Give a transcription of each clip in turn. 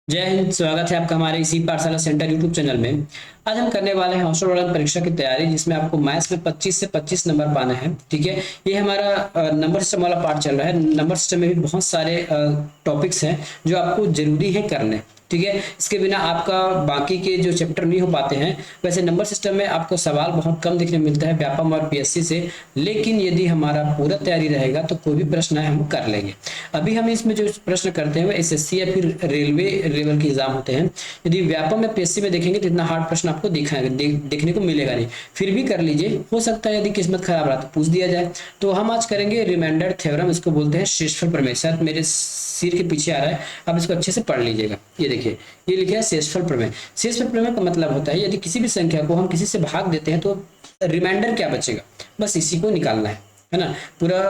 जय हिंद। स्वागत है आपका हमारे इसी पाठशाला सेंटर यूट्यूब चैनल में। आज हम करने वाले हैं हॉस्टल वार्डन परीक्षा की तैयारी, जिसमें आपको मैथ्स में 25 से 25 नंबर पाने हैं। ठीक है, ये हमारा नंबर सिस्टम वाला पार्ट चल रहा है। नंबर सिस्टम में भी बहुत सारे टॉपिक्स हैं जो आपको जरूरी है करने। ठीक है, इसके बिना आपका बाकी के जो चैप्टर नहीं हो पाते हैं। वैसे नंबर सिस्टम में आपको सवाल बहुत कम देखने को मिलता है व्यापम और पीएससी से, लेकिन यदि हमारा पूरा तैयारी रहेगा तो कोई भी प्रश्न है हम कर लेंगे। अभी हम इसमें जो प्रश्न करते हैं वो एसएससी या फिर रेलवे लेवल के एग्जाम होते हैं। यदि व्यापम या पीएससी में देखेंगे तो इतना हार्ड प्रश्न आपको देखने को मिलेगा नहीं। फिर भी कर लीजिए, हो सकता है यदि किस्मत खराब रहा तो पूछ दिया जाए। तो हम आज करेंगे रिमाइंडर थ्योरम, इसको बोलते हैं शेषफल प्रमेय। शायद मेरे सिर के पीछे आ रहा है, आप इसको अच्छे से पढ़ लीजिएगा। ये देखिए, ये लिखा है शेषफल प्रमेय। शेषफल प्रमेय का मतलब होता है यदि किसी भी संख्या को हम किसी से भाग देते हैं तो रिमाइंडर क्या बचेगा, बस इसी को निकालना है ना। पूरा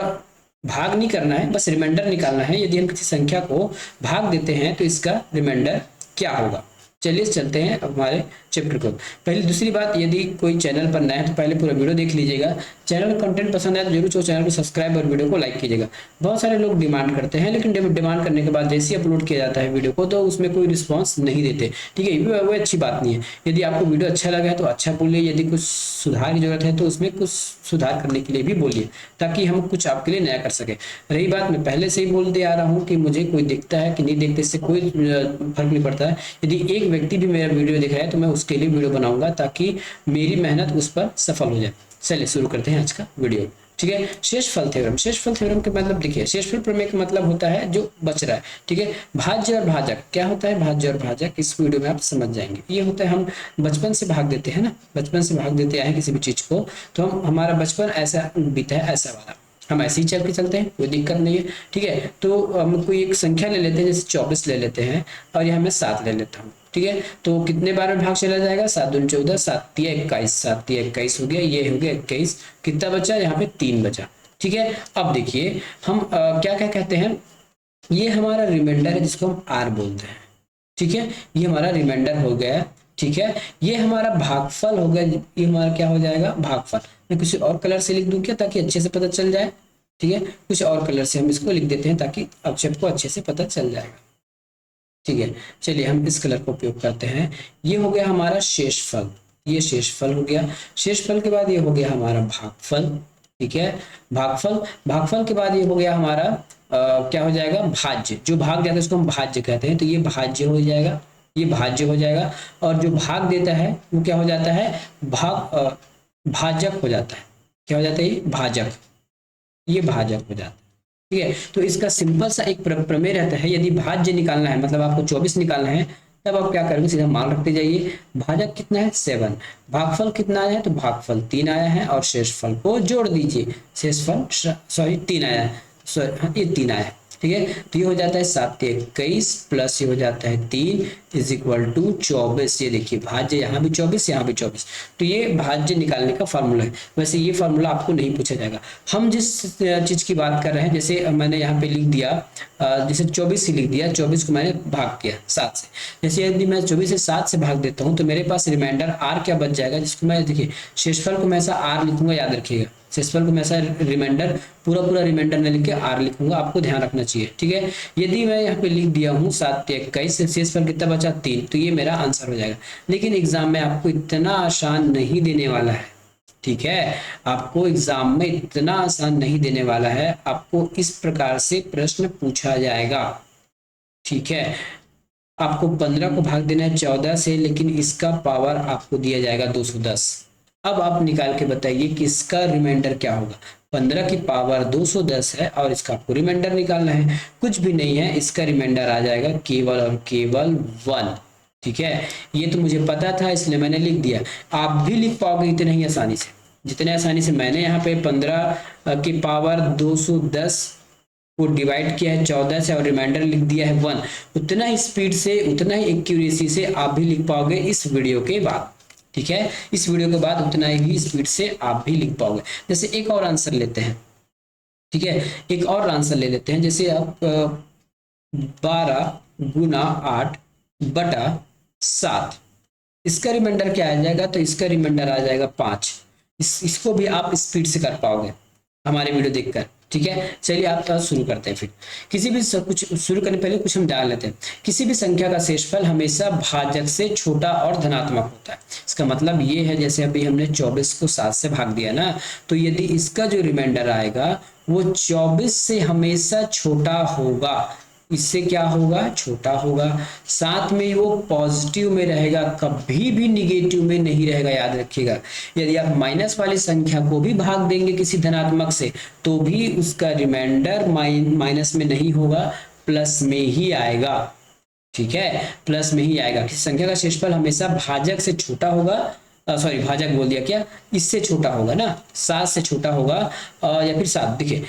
भाग नहीं करना है, बस रिमाइंडर निकालना है। यदि हम किसी संख्या को भाग देते हैं तो इसका रिमाइंडर क्या होगा। चलिए चलते हैं अब हमारे चैप्टर को। पहले दूसरी बात, यदि कोई चैनल पर नया है तो पहले पूरा वीडियो देख लीजिएगा। चैनल का कंटेंट पसंद आए तो जरूर चैनल को सब्सक्राइब और वीडियो को लाइक कीजिएगा। बहुत सारे लोग डिमांड करते हैं, लेकिन डिमांड करने के बाद जैसे ही अपलोड किया जाता है वीडियो को तो उसमें कोई रिस्पॉन्स नहीं देते। ठीक है, वो अच्छी बात नहीं है। यदि आपको वीडियो अच्छा लगा है तो अच्छा बोलिए, यदि कुछ सुधार की जरूरत है तो उसमें कुछ सुधार करने के लिए भी बोलिए, ताकि हम कुछ आपके लिए नया कर सके। रही बात, मैं पहले से ही बोलते आ रहा हूँ कि मुझे कोई दिखता है कि नहीं दिखता, इससे कोई फर्क नहीं पड़ता है। यदि एक व्यक्ति भी मेरा वीडियो देख रहा है तो मैं उसके लिए वीडियो बनाऊंगा, ताकि मेरी मेहनत उस पर सफल हो जाए। चलिए शुरू करते हैं आज का वीडियो। ठीक है, शेषफल थ्योरम। शेषफल थ्योरम का मतलब देखिए, शेषफल प्रमेय का मतलब होता है जो बच रहा है। ठीक है, भाज्य और भाजक क्या होता है, भाज्य और भाजक इस वीडियो में आप समझ जाएंगे। ये होता है हम बचपन से भाग देते हैं ना, बचपन से भाग देते आए किसी भी चीज को, तो हम हमारा बचपन ऐसा बीता है, ऐसा वाला हम ऐसे ही चल के चलते हैं, कोई दिक्कत नहीं है। ठीक है, तो हम कोई एक संख्या ले लेते हैं, जैसे 24 ले लेते हैं और यहाँ मैं 7 ले लेता हूँ। ठीक है, तो कितने बार में भाग चला जाएगा, 7 दूनी 14, 7 तिया 21, 7 तिया 21 हो गया, ये हो गया 21। कितना बचा, यहाँ पे 3 बचा। ठीक है, अब देखिए हम क्या क्या कहते हैं, ये हमारा रिमाइंडर है जिसको हम आर बोलते हैं। ठीक है, ये हमारा रिमाइंडर हो गया। ठीक है, ये हमारा भागफल हो गया। ये हमारा क्या हो जाएगा, भागफल। मैं कुछ और कलर से लिख दूं क्या, ताकि अच्छे से पता चल जाए। ठीक है, कुछ और कलर से हम इसको लिख देते हैं ताकि अब सबको अच्छे से पता चल जाएगा। ठीक है, चलिए हम इस कलर का उपयोग करते हैं। ये हो गया हमारा शेषफल, ये शेषफल हो गया। शेषफल के बाद ये हो गया हमारा भागफल। ठीक है, भागफल। भागफल के बाद ये हो गया हमारा क्या हो जाएगा, भाज्य। जो भाग जाता है उसको हम भाज्य कहते हैं, तो ये भाज्य हो जाएगा, ये भाज्य हो जाएगा। और जो भाग देता है वो क्या हो जाता है, भाजक हो जाता है। क्या हो जाता है, ये भाजक, ये भाजक हो जाता है। ठीक है, तो इसका सिंपल सा एक प्रमेय रहता है। यदि भाज्य निकालना है, मतलब आपको 24 निकालना है, तब आप क्या करेंगे, सीधा मान रखते जाइए। भाजक कितना है, 7। भागफल कितना आया है, तो भागफल 3 आया है, और शेषफल को जोड़ दीजिए। शेषफल सॉरी 3 आया है, सॉरी हाँ ये 3 आया है। ठीक है, तो ये हो जाता है 7 21 प्लस ये हो जाता है 3 इज इक्वल टू 24। ये देखिए भाज्य, यहाँ भी 24 यहाँ भी 24। तो ये भाज्य निकालने का फॉर्मूला है। वैसे ये फॉर्मूला आपको नहीं पूछा जाएगा। हम जिस चीज की बात कर रहे हैं, जैसे मैंने यहाँ पे लिख दिया, जैसे 24 से लिख दिया, 24 को मैंने भाग किया 7 से। जैसे यदि मैं 24 से 7 से भाग देता हूँ तो मेरे पास रिमाइंडर आर क्या बच जाएगा, जिसको मैं देखिए शेषफल को मैं ऐसा आर लिखूंगा, याद रखिएगा। शेषफल को मैं ऐसा रिमाइंडर पूरा रिमाइंडर न लिख के आर लिखूंगा, आपको ध्यान रखना चाहिए। ठीक है, यदि मैं यहाँ पे लिख दिया हूँ 7 21 से शेषफल कितना बचा 3, तो ये मेरा आंसर हो जाएगा। लेकिन एग्जाम में आपको इतना आसान नहीं देने वाला है। ठीक है, आपको एग्जाम में इतना आसान नहीं देने वाला है, आपको इस प्रकार से प्रश्न पूछा जाएगा। ठीक है, आपको 15 को भाग देना है 14 से, लेकिन इसका पावर आपको दिया जाएगा 210। अब आप निकाल के बताइए कि इसका रिमाइंडर क्या होगा। 15 की पावर 210 है और इसका आपको रिमाइंडर निकालना है। कुछ भी नहीं है, इसका रिमाइंडर आ जाएगा केवल और केवल 1। ठीक है, ये तो मुझे पता था इसलिए मैंने लिख दिया। आप भी लिख पाओगे इतने ही आसानी से, जितने आसानी से मैंने यहाँ पे 15 की पावर 210 को डिवाइड किया है 14 से और रिमाइंडर लिख दिया है 1, उतना ही स्पीड से, उतना ही एक्यूरेसी से आप भी लिख पाओगे इस वीडियो के बाद। ठीक है, इस वीडियो के बाद उतना ही स्पीड से आप भी लिख पाओगे। जैसे एक और आंसर लेते हैं। ठीक है, एक और आंसर ले लेते हैं। जैसे आप 12 गुना 8 बटा 7, इसका रिमाइंडर क्या आ जाएगा, तो इसका रिमाइंडर आ जाएगा 5। इसको भी आप स्पीड से कर पाओगे हमारे वीडियो देखकर। ठीक है, चलिए आप तो शुरू करते हैं। फिर किसी भी कुछ शुरू करने पहले कुछ हम जान लेते हैं। किसी भी संख्या का शेषफल हमेशा भाजक से छोटा और धनात्मक होता है। इसका मतलब ये है, जैसे अभी हमने 24 को 7 से भाग दिया ना, तो यदि इसका जो रिमाइंडर आएगा वो 24 से हमेशा छोटा होगा। इससे क्या होगा, छोटा होगा। साथ में वो पॉजिटिव में रहेगा, कभी भी निगेटिव में नहीं रहेगा, याद रखिएगा। यदि आप माइनस वाली संख्या को भी भाग देंगे किसी धनात्मक से, तो भी उसका रिमाइंडर माइनस में नहीं होगा, प्लस में ही आएगा। ठीक है, प्लस में ही आएगा। किसी संख्या का शेषफल हमेशा भाजक से छोटा होगा, सॉरी भाजक बोल दिया क्या, इससे छोटा होगा ना, 7 से छोटा होगा, या फिर 7, देखिए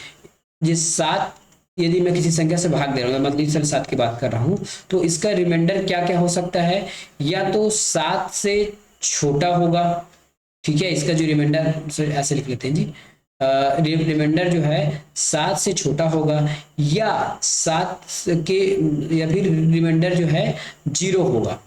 जिस 7 यदि मैं किसी संख्या से भाग दे रहा हूँ, मतलब चल 7 की बात कर रहा हूँ, तो इसका रिमाइंडर क्या क्या हो सकता है, या तो 7 से छोटा होगा। ठीक है, इसका जो रिमाइंडर ऐसे लिख लेते हैं जी, रिमाइंडर जो है 7 से छोटा होगा, या 7 के, या फिर रिमाइंडर जो है 0 होगा।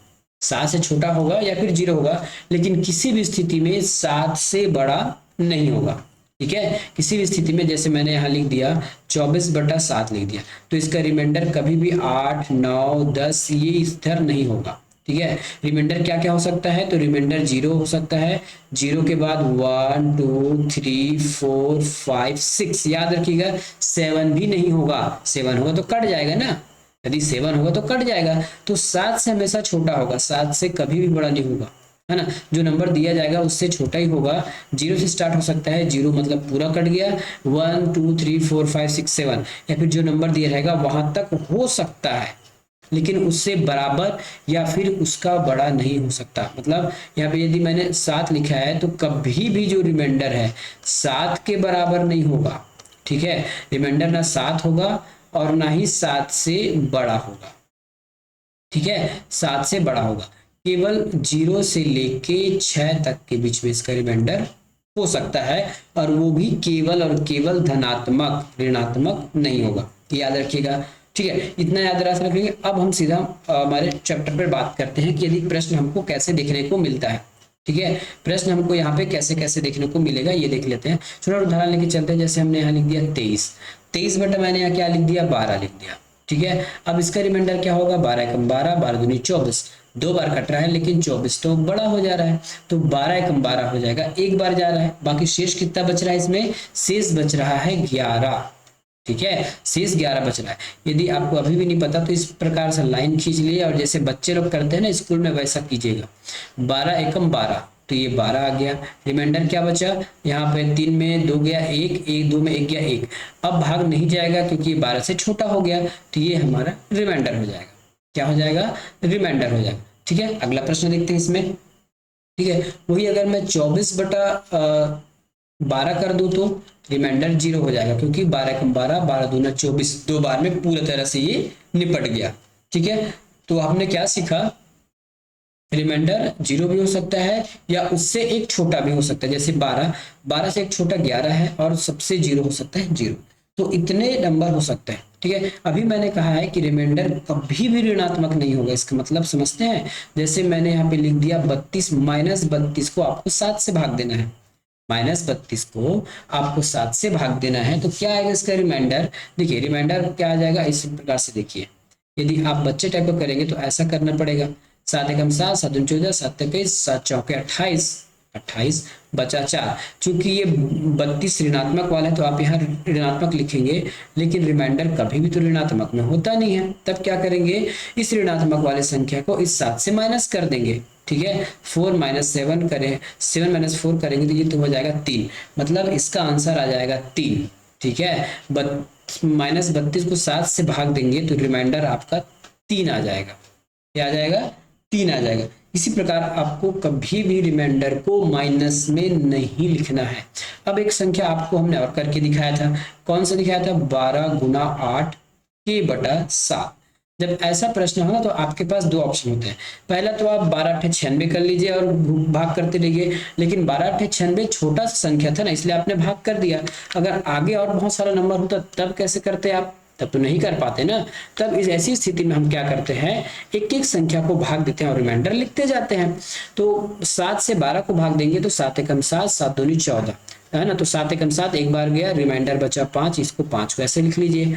7 से छोटा होगा या फिर 0 होगा, लेकिन किसी भी स्थिति में 7 से बड़ा नहीं होगा। ठीक है, किसी भी स्थिति में, जैसे मैंने यहाँ लिख दिया 24/7 लिख दिया, तो इसका रिमाइंडर कभी भी 8, 9, 10 ये इधर नहीं होगा। ठीक है, रिमाइंडर क्या क्या हो सकता है, तो रिमाइंडर 0 हो सकता है, 0 के बाद 1, 2, 3, 4, 5, 6, याद रखिएगा 7 भी नहीं होगा। 7 होगा तो कट जाएगा ना, यदि 7 होगा तो कट जाएगा। तो 7 से हमेशा छोटा होगा, 7 से कभी भी बड़ा नहीं होगा, है ना। जो नंबर दिया जाएगा उससे छोटा ही होगा। 0 से स्टार्ट हो सकता है, 0 मतलब पूरा कट गया, 1, 2, 3, 4, 5, 6, 7, या फिर जो नंबर दिया रहेगा वहां तक हो सकता है, लेकिन उससे बराबर या फिर उसका बड़ा नहीं हो सकता। मतलब यहाँ पे यदि मैंने 7 लिखा है, तो कभी भी जो रिमाइंडर है 7 के बराबर नहीं होगा। ठीक है, रिमाइंडर ना 7 होगा और ना ही 7 से बड़ा होगा। ठीक है, 7 से बड़ा होगा, केवल 0 से लेके 6 तक के बीच में इसका रिमाइंडर हो सकता है, और वो भी केवल और केवल धनात्मक, ऋणात्मक नहीं होगा, याद रखिएगा। ठीक है, इतना याद रखेंगे। अब हम सीधा हमारे चैप्टर पर बात करते हैं कि यदि प्रश्न हमको कैसे देखने को मिलता है। ठीक है, प्रश्न हमको यहाँ पे कैसे कैसे देखने को मिलेगा ये देख लेते हैं। चलो उदाहरण लेके चलते हैं। जैसे हमने यहाँ लिख दिया 23 बटा मैंने यहाँ क्या लिख दिया, 12 लिख दिया। ठीक है, अब इसका रिमाइंडर क्या होगा, 12 एकम 12, 12 दूनी 24, 2 बार कट रहा है, लेकिन 24 तो बड़ा हो जा रहा है, तो 12 एकम 12 हो जाएगा, 1 बार जा रहा है। बाकी शेष कितना बच रहा है, इसमें शेष बच रहा है 11। ठीक है, शेष 11 बच रहा है। यदि आपको अभी भी नहीं पता तो इस प्रकार से लाइन खींच लिए, और जैसे बच्चे लोग करते हैं ना स्कूल में, वैसा कीजिएगा। 12 एकम 12, तो ये 12 आ गया। रिमाइंडर क्या बचा, यहाँ पे 3 में 2 गया 1, 1 2 में 1 गया 1। अब भाग नहीं जाएगा क्योंकि 12 से छोटा हो गया, तो ये हमारा रिमाइंडर हो जाएगा। क्या हो जाएगा, रिमाइंडर हो जाएगा। ठीक है, अगला प्रश्न देखते हैं इसमें। ठीक है, वही अगर मैं 24 बटा 12 कर दूं तो रिमाइंडर 0 हो जाएगा, क्योंकि 12 एकम 12, 12 दूना 24, 2 बार में पूरी तरह से ये निपट गया। ठीक है, तो आपने क्या सीखा, रिमाइंडर 0 भी हो सकता है या उससे एक छोटा भी हो सकता है। जैसे 12 से एक छोटा 11 है, और सबसे 0 हो सकता है 0, तो इतने नंबर हो सकते हैं। ठीक है, अभी मैंने कहा है कि रिमाइंडर कभी भी ऋणात्मक नहीं होगा। इसका मतलब समझते हैं, जैसे मैंने यहाँ पे लिख दिया 32, -32 को आपको 7 से भाग देना है, -32 को आपको 7 से भाग देना है, तो क्या आएगा इसका रिमाइंडर। देखिए रिमाइंडर क्या आ जाएगा, इस प्रकार से देखिए, यदि आप बच्चे टाइप का करेंगे तो ऐसा करना पड़ेगा। 7 एकम 7, 7 दूनी 14, 7 21, 7 चौके 28, 28 बचा 4। चूंकि ये 32 ऋणात्मक वाला है तो आप यहाँ ऋणात्मक लिखेंगे, लेकिन रिमाइंडर कभी भी तो ऋणात्मक में होता नहीं है। तब क्या करेंगे, इस ऋणात्मक वाले संख्या को इस 7 से माइनस कर देंगे। ठीक है, 4 - 7 करें, 7 - 4 करेंगे तो ये तो हो जाएगा 3, मतलब इसका आंसर आ जाएगा 3। ठीक है, -32 को 7 से भाग देंगे तो रिमाइंडर आपका 3 आ जाएगा। क्या आ जाएगा, 3 आ जाएगा। इसी प्रकार आपको कभी भी रिमाइंडर को माइनस में नहीं लिखना है। अब एक संख्या आपको हमने और करके दिखाया था, कौन सा दिखाया था, 12 × 8 के बटा 7। जब ऐसा प्रश्न हो ना तो आपके पास 2 ऑप्शन होते हैं। पहला तो आप 12 × 8 = 96 कर लीजिए और भाग करते रहिए, लेकिन 12 × 8 = 96 छोटा सा संख्या था ना, इसलिए आपने भाग कर दिया। अगर आगे और बहुत सारा नंबर होता तब कैसे करते आप, तब तो नहीं कर पाते ना। तब इस ऐसी स्थिति में हम क्या करते हैं, एक एक संख्या को भाग देते हैं और रिमाइंडर लिखते जाते हैं। तो 7 से 12 को भाग देंगे तो 7 एकम 7, 7 दूनी 14, है ना। तो 7 एकम 7 एक बार गया, रिमाइंडर बचा 5, इसको 5 को ऐसे लिख लीजिए।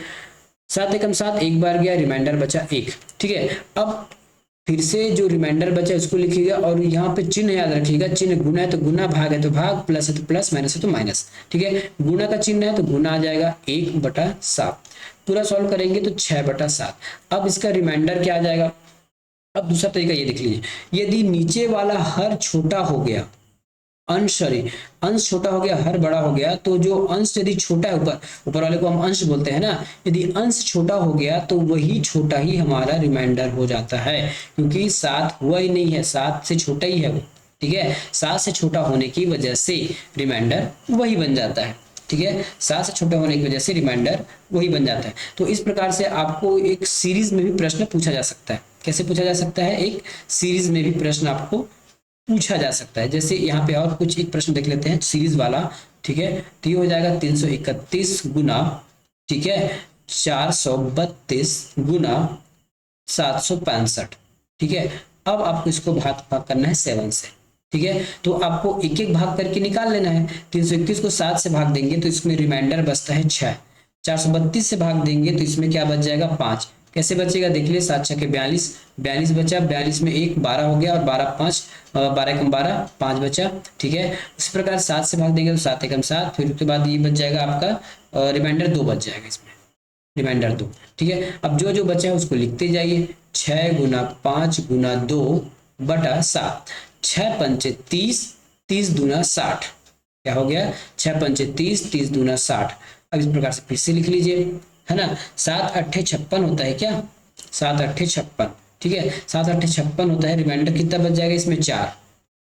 7 एकम 7 एक बार गया, रिमाइंडर बचा 1। ठीक है, अब फिर से जो रिमाइंडर बचा उसको लिखिएगा और यहाँ पे चिन्ह याद रखिएगा, चिन्ह गुना है तो गुना, भाग है तो भाग, प्लस है तो प्लस, माइनस है तो माइनस। ठीक है, गुना का चिन्ह है तो गुना आ जाएगा 1/7। पूरा सॉल्व करेंगे तो 6/7। अब इसका रिमाइंडर क्या आ जाएगा। अब दूसरा तरीका ये देख लीजिए, यदि नीचे वाला हर छोटा हो गया, अंश छोटा हो गया, हर बड़ा हो गया, तो जो अंश यदि छोटा है, ऊपर वाले को हम अंश बोलते हैं ना, यदि अंश छोटा हो गया तो वही छोटा ही हमारा रिमाइंडर हो जाता है, क्योंकि 7 हुआ ही नहीं है, 7 से छोटा ही है वो। ठीक है, 7 से छोटा होने की वजह से रिमाइंडर वही बन जाता है। ठीक है, 7 से छोटा होने की वजह से रिमाइंडर वही बन जाता है। तो इस प्रकार से आपको एक सीरीज में भी प्रश्न पूछा जा सकता है। कैसे पूछा जा सकता है, एक सीरीज में भी प्रश्न आपको पूछा जा सकता है। जैसे यहाँ पे और कुछ एक प्रश्न देख लेते हैं सीरीज वाला। ठीक है, तो ये हो जाएगा 331 गुना, ठीक है, 432 गुना 765। ठीक है, अब आपको इसको भाग करना है 7 से। ठीक है, तो आपको एक एक भाग करके निकाल लेना है। 321 को 7 से भाग देंगे तो इसमें रिमाइंडर बचता है 6। 432 से भाग देंगे तो इसमें क्या बच जाएगा 5। कैसे बचेगा देख लिए, 7 6 के 42, 42 बचा, 42 में 1 12 हो गया और 12 5 12 एकम 12 5 बचा। ठीक है, उसी प्रकार 7 से भाग देंगे तो 7 एकम 7, फिर उसके बाद ये बच जाएगा आपका रिमाइंडर 2 बच जाएगा इसमें, रिमाइंडर 2। ठीक है, अब जो जो बचा है उसको लिखते जाइए, 6 गुना 5 गुना 2/7, 6 पंचे 30, 30 दूना 60। क्या हो गया, 6 पंचे 30, 30 दूना 60। अब इस प्रकार से फिर से लिख लीजिए, है ना। 7 8 56 होता है क्या, 7 8 56। ठीक है, 7 8 56 होता है। रिमाइंडर कितना बच जाएगा इसमें 4।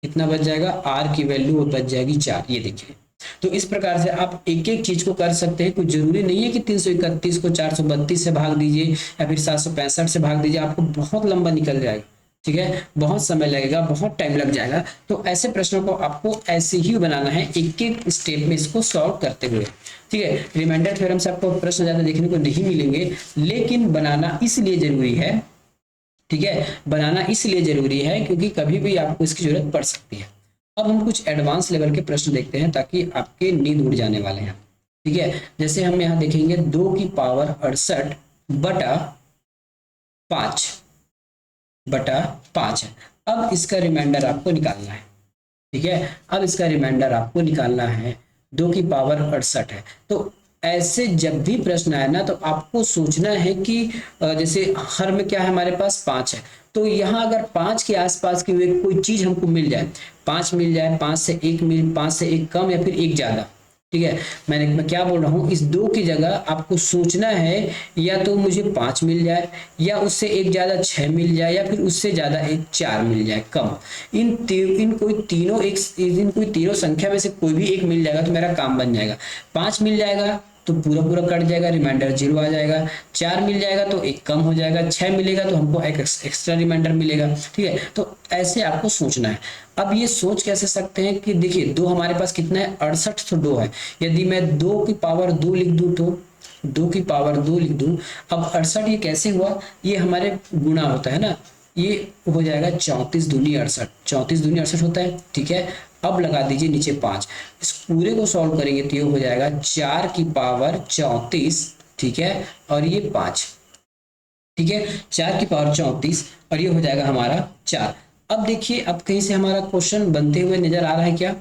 कितना बच जाएगा, आर की वैल्यू बच जाएगी 4। ये देखिए, तो इस प्रकार से आप एक एक चीज को कर सकते हैं। कुछ जरूरी नहीं है कि 331 को 432 से भाग दीजिए या फिर 765 से भाग दीजिए, आपको बहुत लंबा निकल जाएगा। ठीक है, बहुत समय लगेगा, बहुत टाइम लग जाएगा। तो ऐसे प्रश्नों को आपको ऐसे ही बनाना है, एक एक स्टेप में इसको सॉल्व करते हुए। ठीक है, रिमाइंडर थ्योरम से आपको प्रश्न ज्यादा देखने को नहीं मिलेंगे, लेकिन बनाना इसलिए जरूरी है। ठीक है, बनाना इसलिए जरूरी है क्योंकि कभी भी आपको इसकी जरूरत पड़ सकती है। अब हम कुछ एडवांस लेवल के प्रश्न देखते हैं ताकि आपके नींद उड़ जाने वाले हैं। ठीक है, जैसे हम यहाँ देखेंगे 2 की पावर 68/5 है। अब इसका रिमाइंडर आपको निकालना है। ठीक है, अब इसका रिमाइंडर आपको निकालना है, 2 की पावर 68 है। तो ऐसे जब भी प्रश्न आए ना तो आपको सोचना है कि जैसे हर में क्या है हमारे पास 5 है, तो यहाँ अगर 5 के आसपास की कोई चीज हमको मिल जाए, 5 मिल जाए, 5 से 1 कम या फिर 1 ज्यादा। ठीक है, मैं क्या बोल रहा हूँ, इस 2 की जगह आपको सोचना है या तो मुझे 5 मिल जाए, या उससे 1 ज्यादा 6 मिल जाए, या फिर उससे ज्यादा 1 4 मिल जाए कम। इन कोई तीनों संख्या में से कोई भी एक मिल जाएगा तो मेरा काम बन जाएगा। 5 मिल जाएगा तो पूरा पूरा कट जाएगा, रिमाइंडर 0 आ जाएगा। 4 मिल जाएगा तो 1 कम हो जाएगा, 6 मिलेगा तो हमको एक एक्स्ट्रा रिमाइंडर मिलेगा। ठीक है, तो ऐसे आपको सोचना है। अब ये सोच कैसे सकते हैं कि देखिए 2 हमारे पास कितना है, 68 तो 2 है। यदि मैं 2 की पावर 2 लिख दूं तो 2 की पावर 2 लिख दूं, अब 68 ये कैसे हुआ, ये हमारे गुणा होता है ना, ये हो जाएगा 34 दूनी 68, 34 दूनी 68 होता है। ठीक है, अब लगा दीजिए नीचे 5, इस पूरे को सॉल्व करेंगे तो ये हो जाएगा 4 की पावर 34। ठीक है, और ये 5। ठीक है, 4 की पावर 34 और ये हो जाएगा हमारा 4। अब देखिए, अब कहीं से हमारा क्वेश्चन बनते हुए नजर आ रहा है क्या।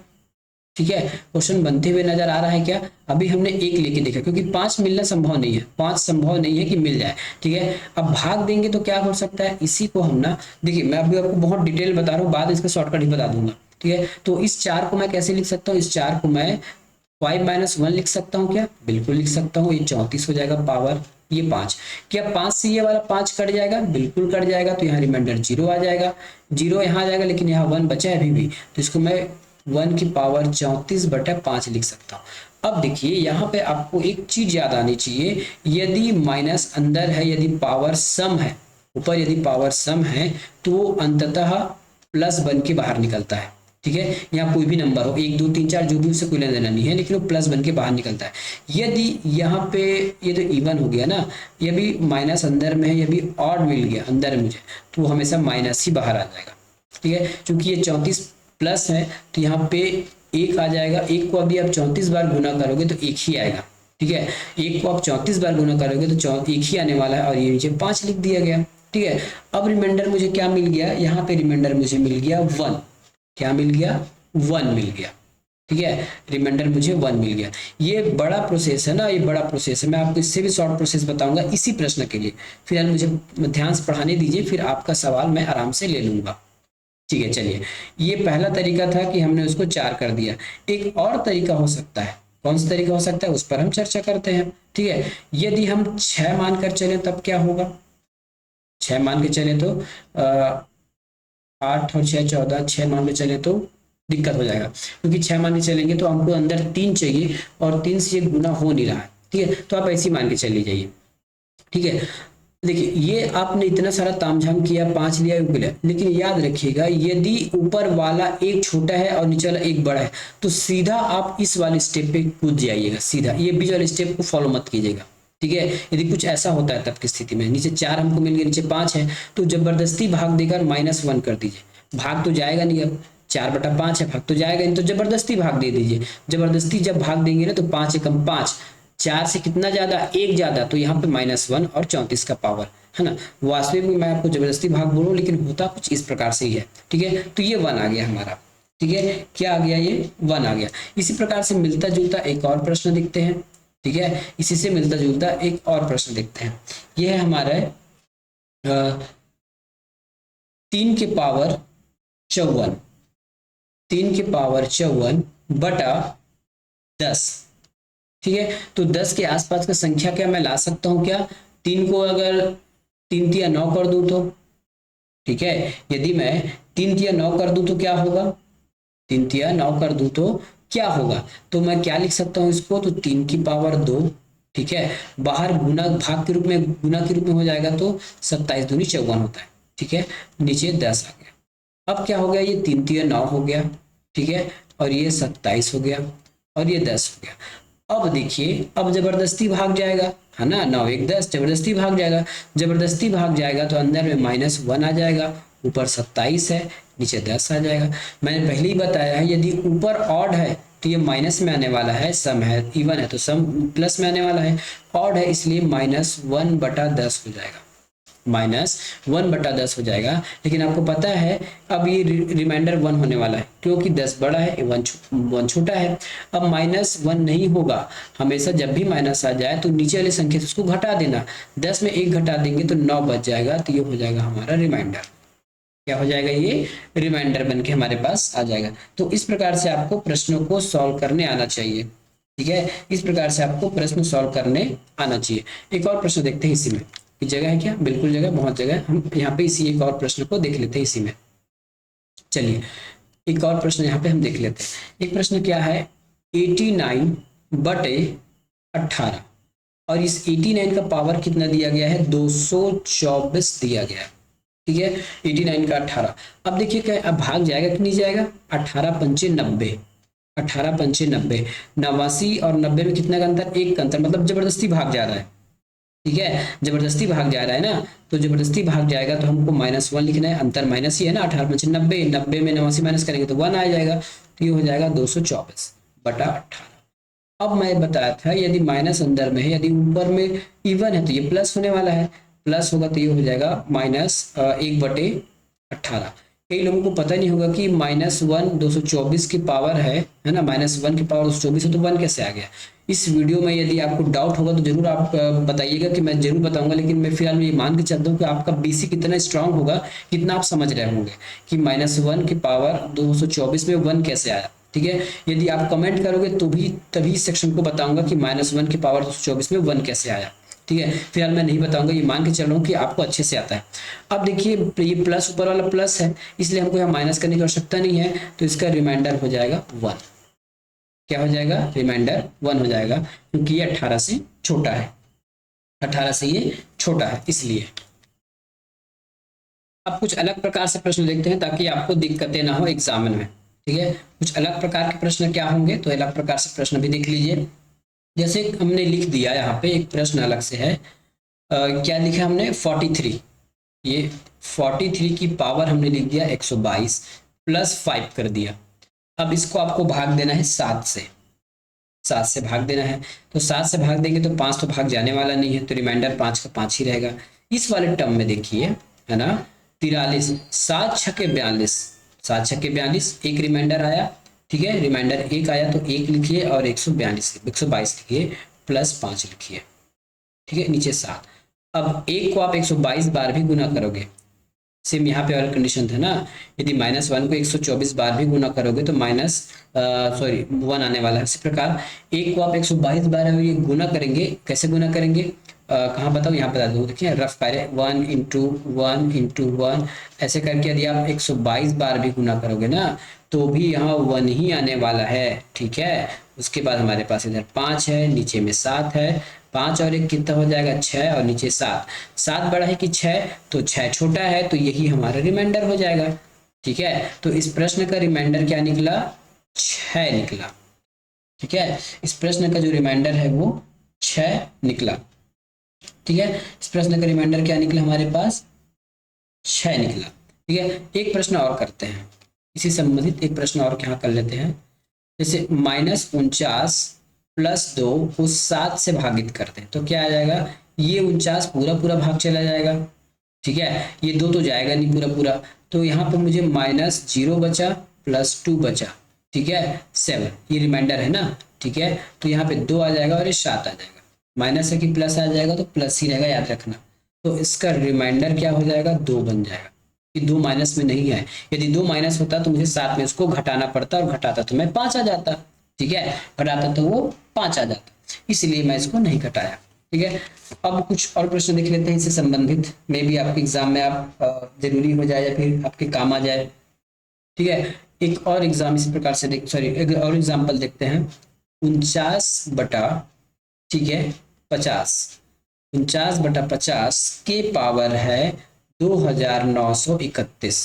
ठीक है, क्वेश्चन बनते हुए नजर आ रहा है क्या। अभी हमने 1 लेके देखा क्योंकि 5 मिलना संभव नहीं है, 5 संभव नहीं है कि मिल जाए। ठीक है, अब भाग देंगे तो क्या हो सकता है, इसी को हम ना, देखिए मैं अभी आपको बहुत डिटेल बता रहा हूँ, बाद इसका शॉर्टकट ही बता दूंगा। ठीक है, तो इस 4 को मैं कैसे लिख सकता हूँ, इस 4 को मैं 5 - 1 लिख सकता हूँ क्या, बिल्कुल लिख सकता हूँ। ये 34 हो जाएगा पावर ये 5। क्या 5 से ये वाला 5 कट जाएगा, बिल्कुल कट जाएगा। तो यहाँ रिमाइंडर 0 आ जाएगा, 0 यहाँ आ जाएगा, लेकिन यहाँ 1 बचा है अभी भी, तो इसको मैं 1 की पावर 34/5 लिख सकता हूँ। अब देखिए यहाँ पे आपको एक चीज याद आनी चाहिए, यदि माइनस अंदर है, यदि पावर सम है ऊपर, यदि पावर सम है तो अंततः प्लस बन के बाहर निकलता है। ठीक है, यहाँ कोई भी नंबर हो 1 2 3 4 जो भी, उससे कोई लेना देना नहीं है, लेकिन वो प्लस बन के बाहर निकलता है। यदि यहाँ पे ये तो इवन हो गया ना, ये भी माइनस अंदर में है, ये भी ऑड मिल गया अंदर मुझे, तो वो हमेशा माइनस ही बाहर आ जाएगा। ठीक है, क्योंकि ये 34 प्लस है तो यहाँ पे 1 आ जाएगा। 1 को अभी आप 34 बार गुना करोगे तो 1 ही आएगा, ठीक है। 1 को आप 34 बार गुना करोगे तो 1 ही आने वाला है और ये नीचे 5 लिख दिया गया, ठीक है। अब रिमाइंडर मुझे क्या मिल गया, यहाँ पे रिमाइंडर मुझे मिल गया 1। क्या मिल गया, 1 मिल गया, ठीक है। रिमाइंडर मुझे 1 मिल गया। ये बड़ा प्रोसेस है ना, ये बड़ा प्रोसेस है। मैं आपको इससे भी शॉर्ट प्रोसेस बताऊंगा इसी प्रश्न के लिए। फिलहाल मुझे ध्यान से पढ़ाने दीजिए, फिर आपका सवाल मैं आराम से ले लूंगा, ठीक है। चलिए, ये पहला तरीका था कि हमने उसको 4 कर दिया। एक और तरीका हो सकता है, कौन सा तरीका हो सकता है उस पर हम चर्चा करते हैं, ठीक है। यदि हम 6 मानकर चले तब क्या होगा, 6 मान के चले तो 8 और 6 14, 6 मान के चले तो दिक्कत हो जाएगा, क्योंकि 6 मान के चलेंगे तो हमको अंदर 3 चाहिए और 3 से ये गुना हो नहीं रहा है, ठीक है। तो आप ऐसे ही मान के चली जाइए, ठीक है। देखिए, ये आपने इतना सारा तामझाम किया, 5 लिया लिया, लेकिन याद रखिएगा यदि ऊपर वाला एक छोटा है और नीचे वाला एक बड़ा है तो सीधा आप इस वाले स्टेप पे कूद जाइएगा, सीधा ये बीच वाले स्टेप को फॉलो मत कीजिएगा, ठीक है। यदि कुछ ऐसा होता है तब की स्थिति में नीचे 4 हमको मिल गया, नीचे 5 है, तो जबरदस्ती भाग देकर -1 कर दीजिए। भाग तो जाएगा नहीं, अब 4/5 है, भाग तो जाएगा नहीं, तो जबरदस्ती भाग दे दीजिए। जबरदस्ती जब भाग देंगे ना तो 5 एकम 5, 4 से कितना ज्यादा, 1 ज्यादा, तो यहाँ पे -1 और 34 का पावर है ना। वास्तविक में मैं आपको जबरदस्ती भाग बोलूं, लेकिन होता कुछ इस प्रकार से ही है, ठीक है। तो ये 1 आ गया हमारा, ठीक है। क्या आ गया, ये 1 आ गया। इसी प्रकार से मिलता जुलता एक और प्रश्न देखते हैं, ठीक है। इसी से मिलता जुलता एक और प्रश्न देखते हैं। यह है हमारा 3 के पावर 54, 3 के पावर 54 बटा 10, ठीक है। तो 10 के आसपास का संख्या क्या मैं ला सकता हूं क्या, 3 को अगर 3 तिया 9 कर दूं तो, ठीक है। यदि मैं 3 तिया 9 कर दूं तो क्या होगा, 3 तिया 9 कर दूं तो क्या होगा, तो मैं क्या लिख सकता हूं इसको, तो 3 की पावर 2, ठीक है। बाहर गुना भाग के रूप में, गुना के रूप में हो जाएगा तो 27 दूनी 54 होता है, ठीक है। नीचे 10 आ गया। अब क्या हो गया, ये 3 तिया 9 हो गया, ठीक है, और ये 27 हो गया और ये 10 हो गया। अब देखिए, अब जबरदस्ती भाग जाएगा, है ना, 9 1 10, जबरदस्ती भाग जाएगा। जबरदस्ती भाग जाएगा तो अंदर में -1 आ जाएगा, ऊपर 27 है, नीचे 10 आ जाएगा। मैंने पहले ही बताया है यदि ऊपर ऑड है तो ये माइनस में आने वाला है, सम है इवन है तो सम प्लस में आने वाला है, ऑड है इसलिए -1/10 हो जाएगा, -1/10 हो जाएगा। लेकिन आपको पता है अब ये रिमाइंडर 1 होने वाला है, क्योंकि 10 बड़ा है, 1 छोटा है। अब -1 नहीं होगा, हमेशा जब भी माइनस आ जाए तो नीचे वाली संख्या से उसको घटा देना। 10 में 1 घटा देंगे तो 9 बच जाएगा, तो ये हो जाएगा हमारा रिमाइंडर। क्या हो जाएगा, ये रिमाइंडर बन के हमारे पास आ जाएगा। तो इस प्रकार से आपको प्रश्नों को सॉल्व करने आना चाहिए, ठीक है। इस प्रकार से आपको प्रश्न सॉल्व करने आना चाहिए। एक और प्रश्न देखते हैं इसी में, जगह है क्या, बिल्कुल जगह, बहुत जगह। हम यहाँ पे इसी एक और प्रश्न को देख लेते हैं इसी में। चलिए, एक और प्रश्न यहाँ पे हम देख लेते हैं। एक प्रश्न क्या है, 89/18, और इस 89 का पावर कितना दिया गया है, 224 दिया गया है, ठीक है। 89 का 18, अब देखिए क्या, अब भाग जाएगा कि नहीं जाएगा, 18 पंचे 90, 18 पंचे 90, 89 और 90 में कितना का अंतर, 1 का अंतर, मतलब जबरदस्ती भाग जा रहा है, ठीक है। जबरदस्ती भाग जा रहा है ना, तो जबरदस्ती भाग जाएगा तो हमको -1 लिखना है, अंतर माइनस ही है ना, 18 पंचे 90, 90 में 89 माइनस करेंगे तो 1 आ जाएगा, तो ये हो जाएगा 224/18। अब मैं बताया था यदि माइनस अंदर में है, यदि ऊपर में इवन है तो ये प्लस होने वाला है, प्लस होगा तो ये हो जाएगा -1/18। कई लोगों को पता नहीं होगा कि -1 224 की पावर है ना, -1 की पावर 224 है तो 1 कैसे आ गया। इस वीडियो में यदि आपको डाउट होगा तो जरूर आप बताइएगा, कि मैं जरूर बताऊंगा। लेकिन मैं फिलहाल ये मान के चलता हूँ कि आपका बेसिक कितना स्ट्रांग होगा, कितना आप समझ रहे होंगे कि -1 की पावर 224 में 1 कैसे आया, ठीक है। यदि आप कमेंट करोगे तो भी तभी सेक्शन को बताऊंगा कि -1 की पावर 224 में 1 कैसे आया, ठीक है। फिलहाल मैं नहीं बताऊंगा, ये मान के चल रहा हूँ कि आपको अच्छे से आता है। अब देखिए, ये प्लस ऊपर वाला प्लस है, इसलिए हमको यहाँ माइनस करने की आवश्यकता नहीं है, तो इसका रिमाइंडर हो जाएगा 1। क्या हो जाएगा, रिमाइंडर 1 हो जाएगा, क्योंकि ये 18 से छोटा है, 18 से ये छोटा है इसलिए। अब कुछ अलग प्रकार से प्रश्न देखते हैं ताकि आपको दिक्कतें ना हो एग्जाम में, ठीक है। कुछ अलग प्रकार के प्रश्न क्या होंगे, तो अलग प्रकार से प्रश्न भी देख लीजिए। जैसे हमने लिख दिया यहाँ पे एक प्रश्न अलग से है, क्या लिखा हमने, 43, ये 43 की पावर हमने लिख दिया 122 + 5 कर दिया। अब इसको आपको भाग देना है 7 से, 7 से भाग देना है। तो 7 से भाग देंगे तो 5 तो भाग जाने वाला नहीं है, तो रिमाइंडर 5 का 5 ही रहेगा। इस वाले टर्म में देखिए, है ना, 43, 7 छके 42, 7 छके 42, एक रिमाइंडर आया, ठीक है, रिमाइंडर एक आया तो एक लिखिए और 122 लिखिए, प्लस 5 लिखिए, ठीक है, नीचे 7। अब एक को आप 122 बार भी गुना करोगे, सेम यहाँ पे वाला कंडीशन था ना, यदि -1 को 124 बार भी गुना करोगे तो वन आने वाला है। इसी प्रकार एक को आप 122 बार ये गुना करेंगे, कैसे गुना करेंगे, कहाँ बताओ, यहाँ बता दो, देखिए रफ कार्य 1 इंटू 1 इंटू 1 ऐसे करके यदि आप 122 बार भी गुना करोगे ना तो भी यहाँ 1 ही आने वाला है, ठीक है। उसके बाद हमारे पास इधर 5 है, नीचे में 7 है, 5 और 1 कितना हो जाएगा 6 और नीचे 7, 7 बड़ा है कि 6, तो 6 छोटा है तो यही हमारा रिमाइंडर हो जाएगा, ठीक है। तो इस प्रश्न का रिमाइंडर क्या निकला, 6 निकला, ठीक है। इस प्रश्न का जो रिमाइंडर है वो 6 निकला, ठीक है। इस प्रश्न का रिमाइंडर क्या निकला हमारे पास, 6 निकला, ठीक है। एक प्रश्न और करते हैं, इसी संबंधित एक प्रश्न और यहाँ कर लेते हैं। जैसे -49 + 2 को 7 से भागित करते हैं तो क्या आ जाएगा, ये 49 पूरा पूरा भाग चला जाएगा, ठीक है, ये 2 तो जाएगा नहीं पूरा पूरा, तो यहाँ पे मुझे -0 बचा +2 बचा, ठीक है, 7, ये रिमाइंडर है ना, ठीक है। तो यहाँ पे 2 आ जाएगा और ये 7 आ जाएगा, माइनस है कि प्लस आ जाएगा तो प्लस ही रहेगा, याद रखना। तो इसका रिमाइंडर क्या हो जाएगा, 2 बन जाएगा, कि 2 माइनस में नहीं है। यदि 2 माइनस होता तो मुझे 7 में उसको घटाना पड़ता और घटाता तो मैं 5 आ जाता, ठीक है, घटाता तो वो 5 आ जाता, इसलिए मैं इसको नहीं घटाया, ठीक है। अब कुछ और प्रश्न देख लेते हैं इससे संबंधित, मे भी आपके एग्जाम में आप जरूरी हो जाए या फिर आपके काम आ जाए, ठीक है। एक और एग्जाम इसी प्रकार से एक और एग्जाम्पल देखते हैं। 49 बटा, ठीक है, 50, 49 बटा 50 के पावर है 2931,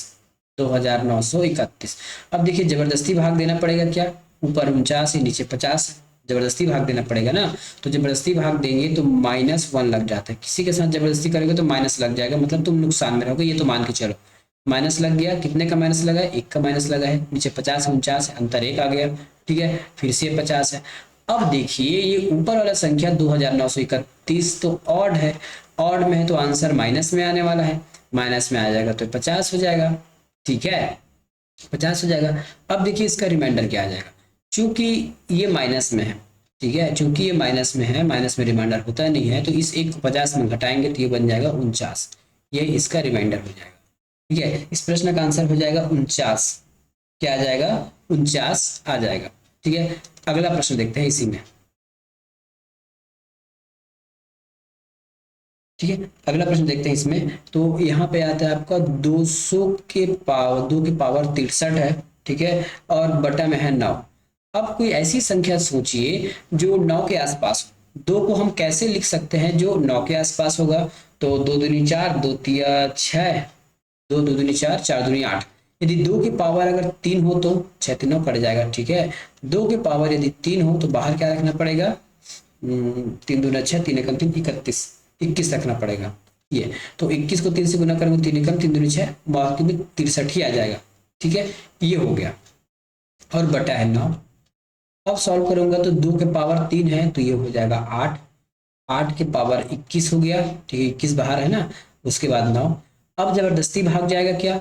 2931। अब देखिए जबरदस्ती भाग देना पड़ेगा, क्या, ऊपर 49 है नीचे 50 है, जबरदस्ती भाग देना पड़ेगा ना, तो जबरदस्ती भाग देंगे तो -1 लग जाता है, किसी के साथ जबरदस्ती करेंगे तो माइनस लग जाएगा, मतलब तुम नुकसान में रहोगे, ये तो मान के चलो। माइनस लग गया, कितने का माइनस लगा है, 1 का माइनस लगा है, नीचे 50 49 है, अंतर 1 आ गया, ठीक है, फिर से 50 है। अब देखिए ये ऊपर वाला संख्या 2931 तो ऑड है, ऑड में है तो आंसर माइनस में आने वाला है, माइनस में आ जाएगा तो 50 हो जाएगा, ठीक है, 50 हो जाएगा। अब देखिए इसका रिमाइंडर क्या आ जाएगा, चूंकि ये माइनस में है, ठीक है, चूंकि ये माइनस में है, माइनस में रिमाइंडर होता नहीं है, तो इस 1 को 50 में घटाएंगे तो ये बन जाएगा 49, ये इसका रिमाइंडर हो जाएगा, ठीक है। इस प्रश्न का आंसर हो जाएगा 49, क्या आ जाएगा, 49 आ जाएगा, ठीक है। अगला प्रश्न देखते हैं इसी में, ठीक है, अगला प्रश्न देखते हैं इसमें। तो यहाँ पे आता है आपका 200 के पावर 2 के पावर 63 है, ठीक है, और बटा में है 9। अब कोई ऐसी संख्या सोचिए जो 9 के आसपास हो, 2 को हम कैसे लिख सकते हैं जो 9 के आसपास होगा, तो 2 दूनी 4, 2 तिया 6, 2 2 दूनी 4, 4 दूनी 8। यदि 2 की पावर अगर 3 हो तो 6 तीनों कट जाएगा, ठीक है। 2 की पावर यदि 3 हो तो बाहर क्या रखना पड़ेगा, 3 दूना 6, 3 एकम 3, 21 रखना पड़ेगा, ये तो 21 को 3 से गुना करेंगे 3 एकम 3 दूनी 6, बाकी में 63 ही आ जाएगा, ठीक है, ये हो गया, और बटा है 9। अब सॉल्व करूंगा तो 2 के पावर 3 है तो ये हो जाएगा 8, 8 के पावर 21 हो गया, ठीक है, 21 बाहर है ना, उसके बाद 9। अब जबरदस्ती भाग जाएगा क्या,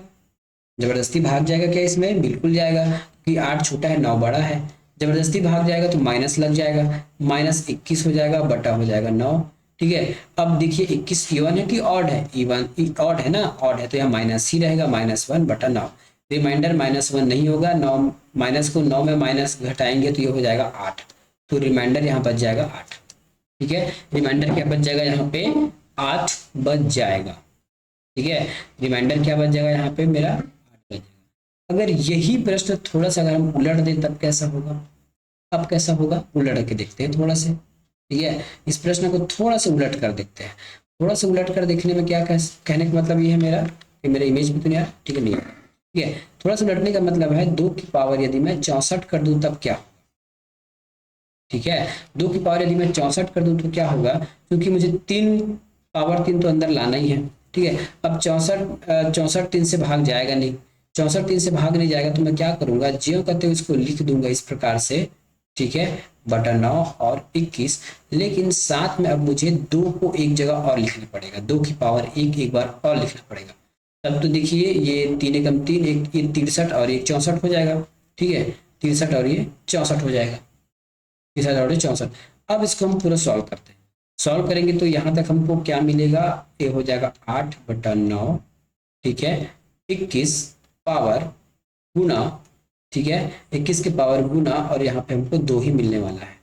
जबरदस्ती भाग जाएगा क्या, इसमें बिल्कुल जाएगा, क्योंकि 8 छोटा है 9 बड़ा है, जबरदस्ती भाग जाएगा तो माइनस लग जाएगा, -21 हो जाएगा, बटा हो जाएगा 9, ठीक है। अब देखिए 21 इवन है कि ऑड है, इवन ऑड है ना, ऑड है तो यहाँ माइनस ही रहेगा, -1 बटा 9, रिमाइंडर -1 नहीं होगा, 9 माइनस को 9 में माइनस घटाएंगे तो ये हो जाएगा 8, तो रिमाइंडर यहाँ बच जाएगा 8, ठीक है, रिमाइंडर क्या बच जाएगा यहाँ पे 8 बच जाएगा, ठीक है, रिमाइंडर क्या बच जाएगा यहाँ पे मेरा 8 बच जाएगा। अगर यही प्रश्न थोड़ा सा अगर हम उलट दें तब कैसा होगा, अब कैसा होगा, उलट के देखते हैं थोड़ा से, ठीक है, इस प्रश्न को थोड़ा सा उलट कर देखते हैं। थोड़ा सा उलट कर देखने में क्या कहने का मतलब ये है मेरा कि मेरा इमेज भी तो नहीं आ रहा, ठीक है, नहीं, ठीक है, थोड़ा सा उलटने का मतलब है 2 की पावर यदि मैं 64 कर दूं तब क्या, ठीक है, 2 की पावर यदि मैं 64 कर दूं तो क्या होगा, क्योंकि मुझे 3 पावर 3 तो अंदर लाना ही है, ठीक है। अब 64 3 से भाग जाएगा नहीं, 64 3 से भाग नहीं जाएगा तो मैं क्या करूंगा, ज्यों करते हुए इसको लिख दूंगा इस प्रकार से, ठीक है, बटा 9 और 21। लेकिन साथ में अब मुझे 2 को एक जगह और लिखना पड़ेगा, 2 की पावर एक बार और लिखना पड़ेगा। तब तो देखिए ये 3 एकम 3, एक ये 63 और ये 64 हो जाएगा, ठीक है, 63 और ये 64 हो जाएगा, 63 और ये 64। अब इसको हम पूरा सॉल्व करते हैं। सॉल्व करेंगे तो यहाँ तक हमको क्या मिलेगा, ये हो जाएगा 8 बटा 9, ठीक है, 21 पावर गुना, ठीक है, 21 के पावर गुना, और यहाँ पे हमको 2 ही मिलने वाला है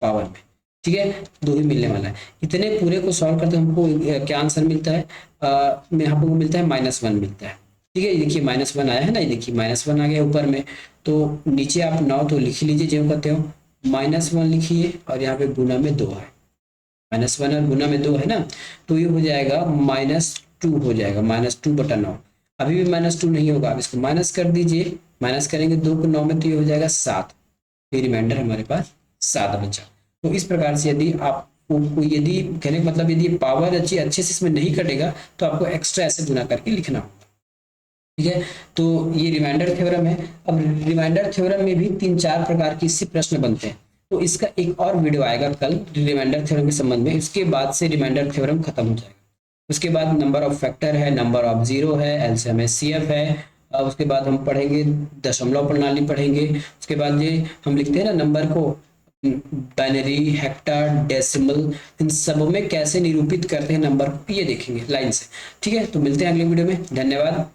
पावर में, ठीक है, 2 ही मिलने वाला है। इतने पूरे को सॉल्व करते हमको क्या आंसर मिलता है, यहाँ पे मिलता है -1 मिलता है, ठीक है। ये देखिए -1 आया है ना, ये देखिए -1 आ गया ऊपर में, तो नीचे आप 9 तो लिख लीजिए जो करते हो, -1 लिखिए और यहाँ पे गुना में 2 है, -1 और गुना में 2 है ना, तो ये हो जाएगा -2 हो जाएगा, -2 बटा 9। अभी भी -2 नहीं होगा, अब इसको माइनस कर दीजिए, माइनस करेंगे 2 को 9 में तो ये हो जाएगा 7, फिर रिमाइंडर हमारे पास 7 बचा। तो इस प्रकार से यदि आप यदि कहने का मतलब यदि पावर अच्छे से इसमें नहीं कटेगा तो आपको एक्स्ट्रा ऐसे गुना करके लिखना होगा, ठीक है। तो ये रिमाइंडर थ्योरम है। अब रिमाइंडर थ्योरम में भी 3-4 प्रकार के इससे प्रश्न बनते हैं, तो इसका एक और वीडियो आएगा कल रिमाइंडर थ्योरम के संबंध में, उसके बाद से रिमाइंडर थ्योरम खत्म हो जाएगा। उसके बाद नंबर ऑफ फैक्टर है, नंबर ऑफ जीरो है, एलसीएम एचसीएफ है, और उसके बाद हम पढ़ेंगे दशमलव प्रणाली पढ़ेंगे। उसके बाद ये हम लिखते हैं ना नंबर को, बाइनरी, हेक्टर, डेसिमल, इन सब में कैसे निरूपित करते हैं नंबर को, ये देखेंगे लाइन से, ठीक है। तो मिलते हैं अगले वीडियो में, धन्यवाद।